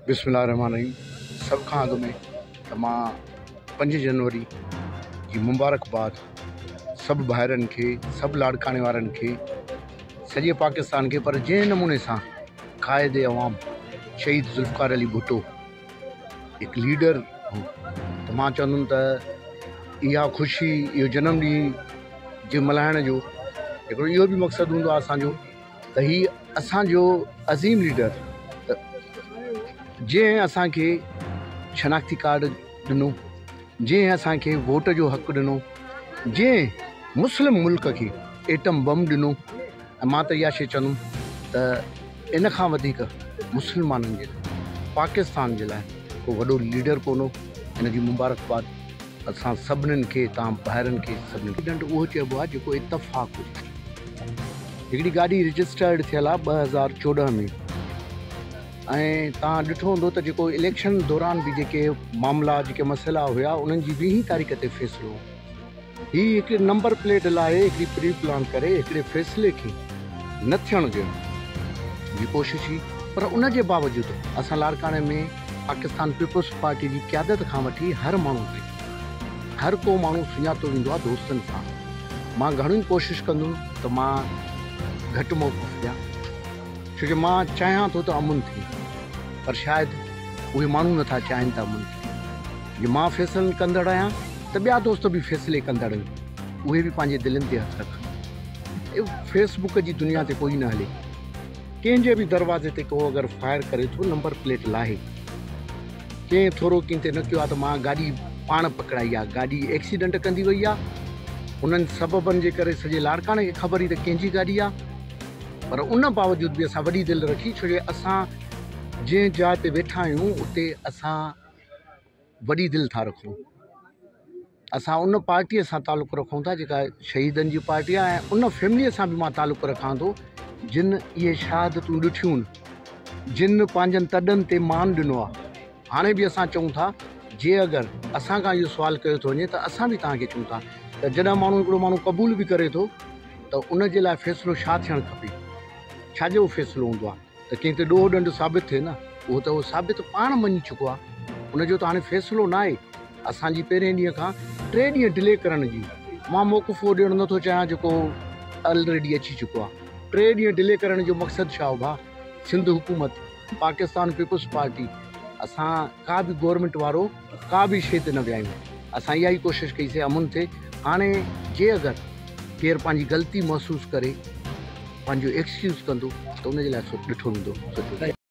बिस्मिल्लाहिर्रहमानिर्रहीम। सब खां अॻु में त मां 5 जनवरी जी मुबारकबाद सभु भाइरनि खे, सभु लाड़काणे वारनि खे, सॼे पाकिस्तान खे। पर जंहिं नमूने सां क़ाइदे अवाम शहीद ज़ुल्फ़िकार अली भुट्टो हिकु लीडर हो, त मां चवंदुमि त इहा ख़ुशी, इहो जनमु ॾींहुं मल्हाइण जो हिकिड़ो इहो बि मक़सदु हूंदो आहे असांजो त हीउ असांजो अज़ीम लीडर जंहिं असांखे शनाख्ती कार्ड ॾिनो, जंहिं असांखे वोट जो हक़ु ॾिनो, जंहिं मुस्लिम मुल्क खे एटम बम ॾिनो। ऐं मां त इहा शइ चवंदुमि त इन खां वधीक मुस्लमाननि जे लाइ, पाकिस्तान जे लाइ को वॾो लीडर कोन्हो। इन जी मुबारकबाद असां सभिनीनि खे, तव्हां ॿाहिरनि खे सभिनी खे। उहो चइबो आहे जेको इतफ़ाक़ हुजे। हिकिड़ी गाॾी रजिस्टर्ड थियल आहे 2014 में, ऐं तव्हां ॾिठो हूंदो त जेको इलेक्शन दौरान बि जेके मामला, जेके मसइला हुआ, उन्हनि जी 20 तारीख़ ते फ़ैसिलो हो। हीअ हिकु नंबर प्लेट लाइ हिकिड़ी प्री प्लान करे हिकिड़े फ़ैसिले खे न थियण ॾियण जी कोशिशि हुई। पर उन जे बावजूदि असां लाड़काणे में पाकिस्तान पीपल्स पार्टी जी क़यादत खां वठी हर माण्हू खे, हर को माण्हू सुञातो वेंदो आहे दोस्तनि सां। मां घणियूं कोशिशि कंदुमि त मां घटि मौक़िफ़ ॾियां, छोजो मां चाहियां थो त अमुन थिए, पर शायदि उहे माण्हू नथा चाहिनि था अमुन थिए। जे मां फ़ैसिलनि कंदड़ आहियां त ॿिया दोस्त बि फ़ैसिले कंदड़ आहिनि, उहे बि पंहिंजे दिलनि ते हथु रखनि। फेसबुक जी दुनिया ते कोई न हले। कंहिंजे बि दरवाज़े ते को अगरि फायर करे थो, नंबर प्लेट लाहे। कंहिं थोरो कंहिं ते न कयो आहे त मां गाॾी पाण पकड़ाई आहे, गाॾी एक्सीडेंट कंदी वई आहे। उन्हनि सबबनि जे करे सॼे लाड़काणे खे ख़बर ई त कंहिंजी गाॾी आहे, पर उन बावजूदि बि असां वॾी दिलि रखी, छो जो असां जंहिं जाइ ते वेठा आहियूं उते असां वॾी दिलि था रखूं। असां उन पार्टीअ सां तालुक़ु रखूं था जेका शहीदनि जी पार्टी आहे, ऐं उन फैमिलीअ सां बि मां तालुक़ु रखां थो जिन इहे शहादतूं ॾिठियूं आहिनि, जिन पंहिंजनि तॾनि ते मान ॾिनो आहे। हाणे बि असां चऊं था, जे अगरि असां खां इहो सुवालु कयो थो वञे त असां बि तव्हांखे चऊं था त जॾहिं हिकिड़ो माण्हू क़बूल बि करे थो त उन जे लाइ फ़ैसिलो छा थियणु खपे, छाजो फ़ैसिलो हूंदो आहे त कंहिं ते ॾोह ॾंड साबित थिए न। उहो त उहो साबित पाण मञी चुको आहे, उनजो त हाणे फ़ैसिलो न आहे। असांजी पहिरें ॾींहं खां 3 ॾींहं डिले करण जी मां मौक़िफ़ो ॾियणु नथो चाहियां जेको ऑलरेडी अची चुको आहे। 3 ॾींहं डिले करण जो मक़सदु छा हो भाउ? सिंध हुकूमत, पाकिस्तान पीपल्स पार्टी, असां का बि गवर्नमेंट वारो का बि शइ ते न विया आहियूं। असां इहा ई कोशिशि कईसीं अमुन थिए। हाणे जे अगरि केरु पंहिंजी ग़लती महसूसु करे, पंहिंजो एक्सक्यूज़ कंदो त उनजे लाइ ॾिठो वेंदो।